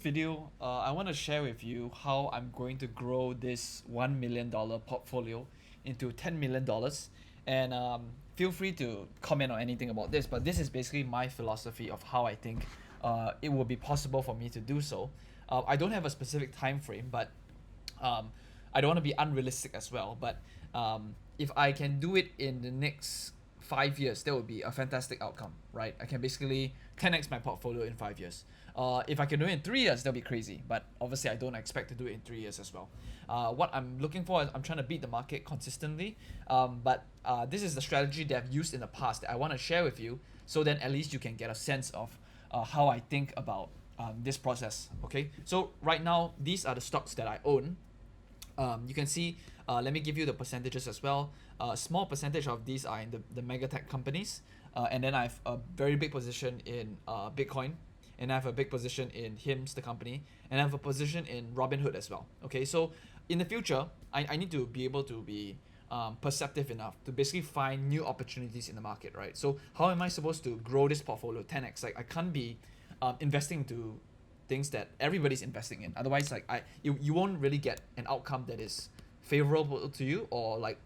Video, I want to share with you how I'm going to grow this $1 million portfolio into $10 million. And feel free to comment on anything about this, but this is basically my philosophy of how I think it will be possible for me to do so. I don't have a specific time frame, but um, I don't want to be unrealistic as well. But if I can do it in the next 5 years, that would be a fantastic outcome, right? I can basically 10x my portfolio in 5 years. If I can do it in 3 years, that'll be crazy. But obviously, I don't expect to do it in 3 years as well. What I'm looking for is I'm trying to beat the market consistently. But this is the strategy that I've used in the past that I want to share with you, so then at least you can get a sense of how I think about this process. Okay, so right now, these are the stocks that I own. You can see, let me give you the percentages as well. A small percentage of these are in the mega tech companies, and then I have a very big position in Bitcoin, and I have a big position in Hims, the company, and I have a position in Robinhood as well. Okay, so in the future, I need to be able to be perceptive enough to basically find new opportunities in the market, right? So how am I supposed to grow this portfolio 10x? Like I can't be investing into things that everybody's investing in. Otherwise, like you won't really get an outcome that is favorable to you, or like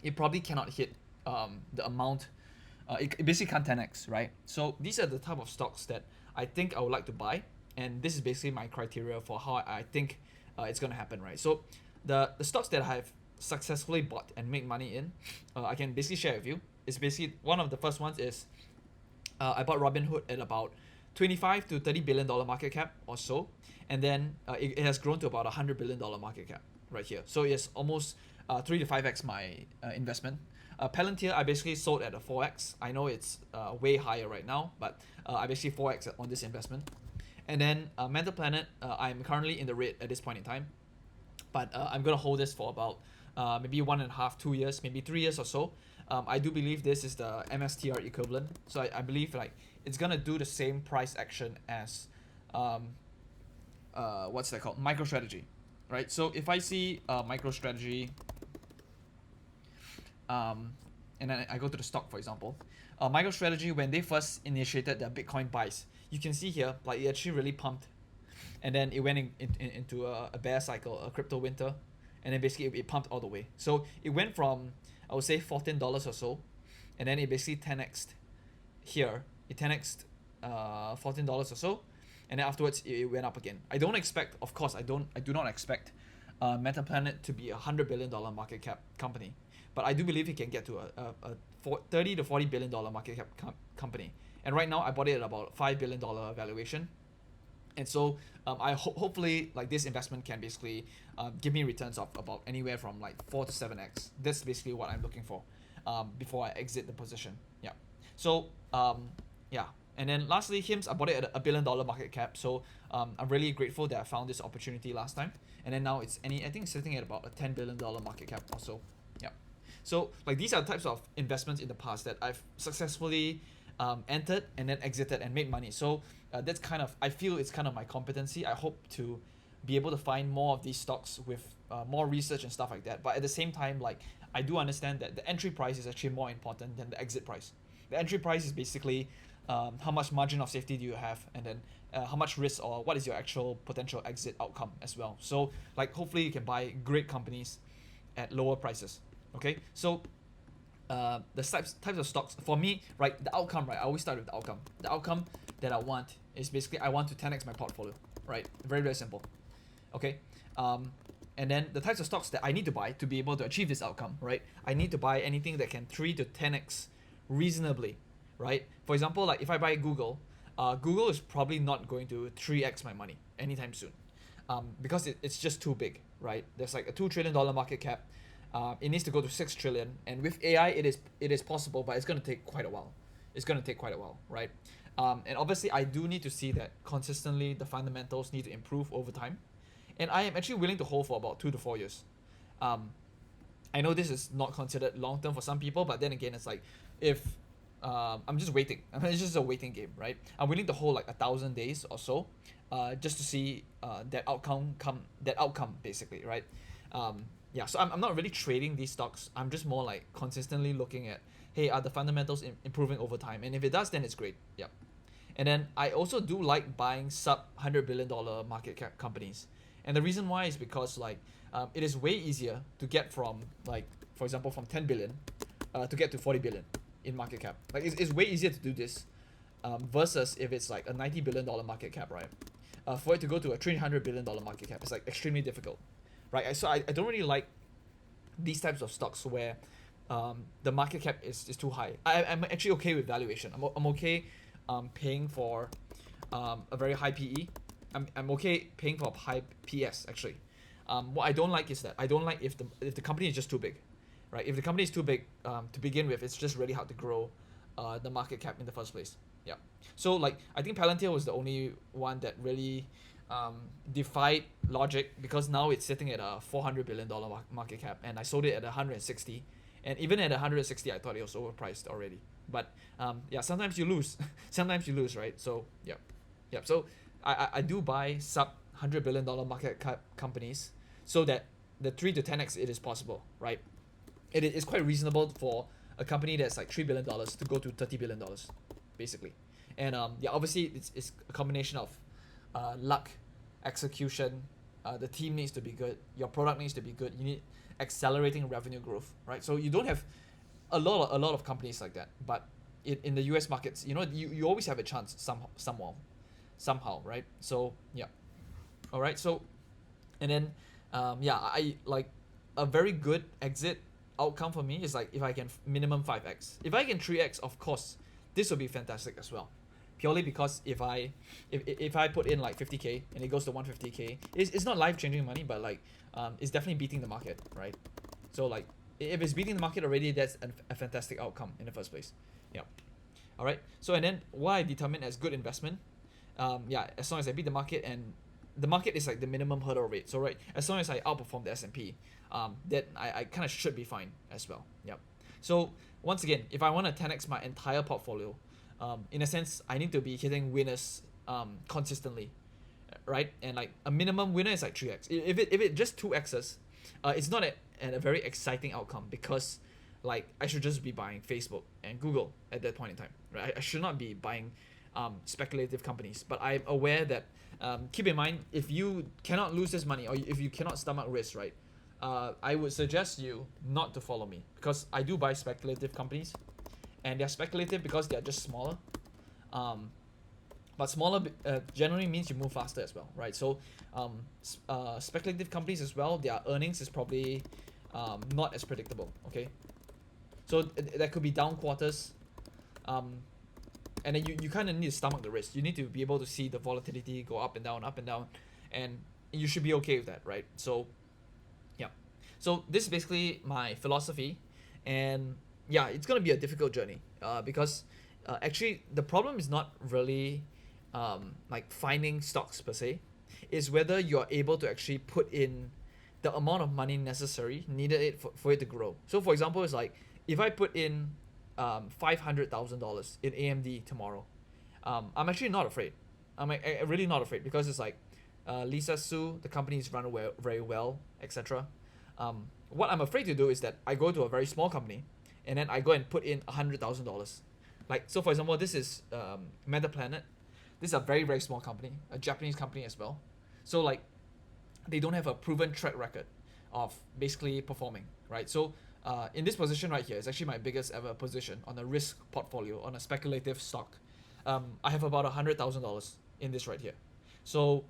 it probably cannot hit the amount. It basically can't 10x, right? So these are the type of stocks that I think I would like to buy, and this is basically my criteria for how I think it's gonna happen, right? So the stocks that I have successfully bought and made money in, I can basically share with you. It's basically one of the first ones is I bought Robinhood at about 25 to $30 billion market cap or so, and then it has grown to about $100 billion market cap right here. So it's almost 3 to 5x my investment. Palantir, I basically sold at a 4x. I know it's way higher right now, but I basically 4x on this investment. And then Mental Planet, I'm currently in the red at this point in time, but I'm gonna hold this for about maybe 1.5, 2 years, maybe 3 years or so. I do believe this is the MSTR equivalent, so I believe like it's gonna do the same price action as um, what's that called, MicroStrategy, right? So if I see MicroStrategy, um, and then I go to the stock, for example, MicroStrategy, when they first initiated their Bitcoin buys, you can see here like it actually really pumped, and then it went into a bear cycle, a crypto winter, and then basically it pumped all the way. So it went from, I would say, $14 or so, and then it basically 10x'd here. It 10x'd $14 or so, and then afterwards it went up again. I don't expect, of course, I do not expect Metaplanet to be $100 billion market cap company, but I do believe it can get to a 30 to $40 billion market cap company. And right now I bought it at about $5 billion valuation, and so hopefully like this investment can basically give me returns of about anywhere from like 4 to 7x. That's basically what I'm looking for before I exit the position. Yeah. So yeah. And then lastly, Hims, I bought it at a $1 billion market cap. So I'm really grateful that I found this opportunity last time. And then now I think it's sitting at about a $10 billion market cap or so. Yeah. So like these are types of investments in the past that I've successfully entered and then exited and made money. So that's kind of, I feel it's kind of my competency. I hope to be able to find more of these stocks with more research and stuff like that. But at the same time, like I do understand that the entry price is actually more important than the exit price. The entry price is basically how much margin of safety do you have, and then how much risk or what is your actual potential exit outcome as well. So like hopefully you can buy great companies at lower prices. Okay, so the types of stocks for me, right? The outcome, right? I always start with the outcome. The outcome that I want is basically I want to 10x my portfolio, right? Very very simple. Okay, um, and then the types of stocks that I need to buy to be able to achieve this outcome, right? I need to buy anything that can 3 to 10x reasonably, right? For example, like if I buy Google, Google is probably not going to 3x my money anytime soon, because it's just too big, right? There's like a $2 trillion market cap. It needs to go to 6 trillion, and with AI, it is possible, but it's gonna take quite a while. It's gonna take quite a while, right? And obviously, I do need to see that consistently the fundamentals need to improve over time, and I am actually willing to hold for about 2 to 4 years. Um, I know this is not considered long term for some people, but then again, it's like if I'm just waiting. I mean, it's just a waiting game, right? I'm willing to hold like 1,000 days or so, just to see that outcome basically, right? Yeah, so I'm not really trading these stocks. I'm just more like consistently looking at, hey, are the fundamentals improving over time? And if it does, then it's great. Yeah. And then I also do like buying sub $100 billion market cap companies. And the reason why is because like it is way easier to get from like, for example, from 10 billion to get to 40 billion in market cap. Like it's way easier to do this versus if it's like a $90 billion market cap, right? For it to go to a $300 billion market cap, it's like extremely difficult, right? So I don't really like these types of stocks where the market cap is too high. I'm actually okay with valuation. I'm okay paying for a very high PE. I'm okay paying for a high PS actually. What I don't like is that I don't like if the company is just too big, right? If the company is too big to begin with, it's just really hard to grow the market cap in the first place. Yeah. So like I think Palantir was the only one that really defied logic because now it's sitting at a $400 billion market cap, and I sold it at 160, and even at 160 I thought it was overpriced already. But yeah, sometimes you lose, sometimes you lose, right? So yeah, yeah. So I do buy sub $100 billion market cap companies so that the 3 to 10x it is possible, right? It is quite reasonable for a company that's like $3 billion to go to $30 billion, basically. And yeah, obviously it's a combination of luck, execution. The team needs to be good. Your product needs to be good. You need accelerating revenue growth, right? So you don't have a lot of companies like that, but in the US markets, you know, you always have a chance somehow, right? So yeah, all right. So and then yeah, I like a very good exit outcome for me is like if I can minimum 5x. If I can 3x, of course, this will be fantastic as well. Purely because if I put in like 50k and it goes to 150k, it's not life changing money, but like it's definitely beating the market, right? So like if it's beating the market already, that's a fantastic outcome in the first place. Yeah. All right. So and then what I determine as good investment, yeah, as long as I beat the market, and the market is like the minimum hurdle rate. So right, as long as I outperform the S&P, that I kind of should be fine as well. Yep. So once again, if I want to 10x my entire portfolio, in a sense, I need to be hitting winners consistently, right? And like a minimum winner is like 3x. If it just 2x's, it's not a very exciting outcome because like I should just be buying Facebook and Google at that point in time, right? I should not be buying speculative companies. But I'm aware that keep in mind, if you cannot lose this money or if you cannot stomach risk, right? I would suggest you not to follow me because I do buy speculative companies, and they're speculative because they're just smaller. But smaller generally means you move faster as well, right? So speculative companies as well, their earnings is probably not as predictable. Okay, so there could be down quarters, and then you kind of need to stomach the risk. You need to be able to see the volatility go up and down, and you should be okay with that, right? So yeah, so this is basically my philosophy, and yeah, it's gonna be a difficult journey because actually the problem is not really like finding stocks per se, is whether you're able to actually put in the amount of money necessary needed it for it to grow. So for example, it's like if I put in $500,000 in AMD tomorrow, I'm actually not afraid. I'm really not afraid because it's like Lisa Su, the company is run very well, etc. What I'm afraid to do is that I go to a very small company and then I go and put in $100,000. Like, so for example, this is MetaPlanet. This is a very, very small company, a Japanese company as well. So like, they don't have a proven track record of basically performing, right? So in this position right here, it's actually my biggest ever position on a risk portfolio, on a speculative stock. I have about $100,000 in this right here. So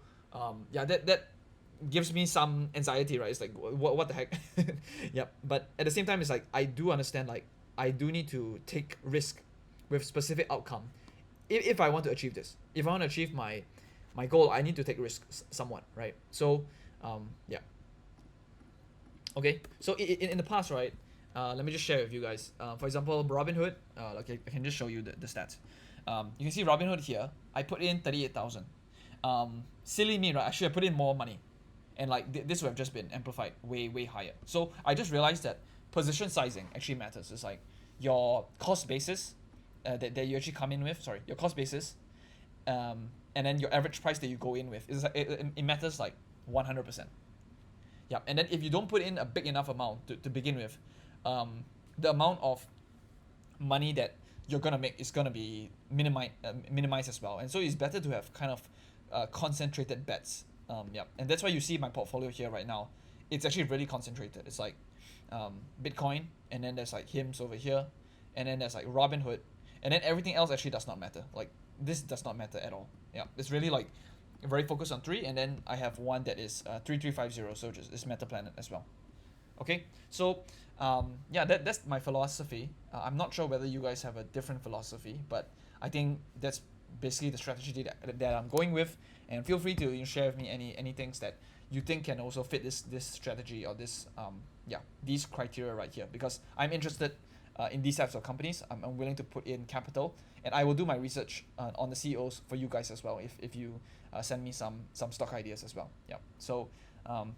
yeah, that gives me some anxiety, right? It's like, what the heck? Yep. But at the same time, it's like, I do understand, like, I do need to take risk with specific outcome if I want to achieve this. If I want to achieve my goal, I need to take risks somewhat, right? So yeah. Okay, so in the past, right, let me just share with you guys. For example, Robinhood, like I can just show you the stats. You can see Robinhood here. I put in 38,000. Silly me, right? Actually, I put in more money, and like this would have just been amplified way higher. So I just realized that position sizing actually matters. It's like your cost basis that you actually come in with. Sorry, your cost basis, and then your average price that you go in with. It matters like 100%. Yeah, and then if you don't put in a big enough amount to begin with, the amount of money that you're gonna make is gonna be minimized as well. And so it's better to have kind of concentrated bets. Yeah, and that's why you see my portfolio here right now. It's actually really concentrated. It's like Bitcoin, and then there's like HIMS over here, and then there's like Robinhood, and then everything else actually does not matter. Like this does not matter at all. Yeah, it's really like very focused on three, and then I have one that is 3350, so just this Meta Planet as well. Okay, so yeah, that's my philosophy. I'm not sure whether you guys have a different philosophy, but I think that's basically the strategy that I'm going with. And feel free to share with me any things that you think can also fit this strategy or this yeah, these criteria right here, because I'm interested in these types of companies. I'm willing to put in capital, and I will do my research on the CEOs for you guys as well if you send me some stock ideas as well. Yeah, so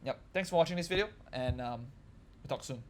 yeah, thanks for watching this video, and we'll talk soon.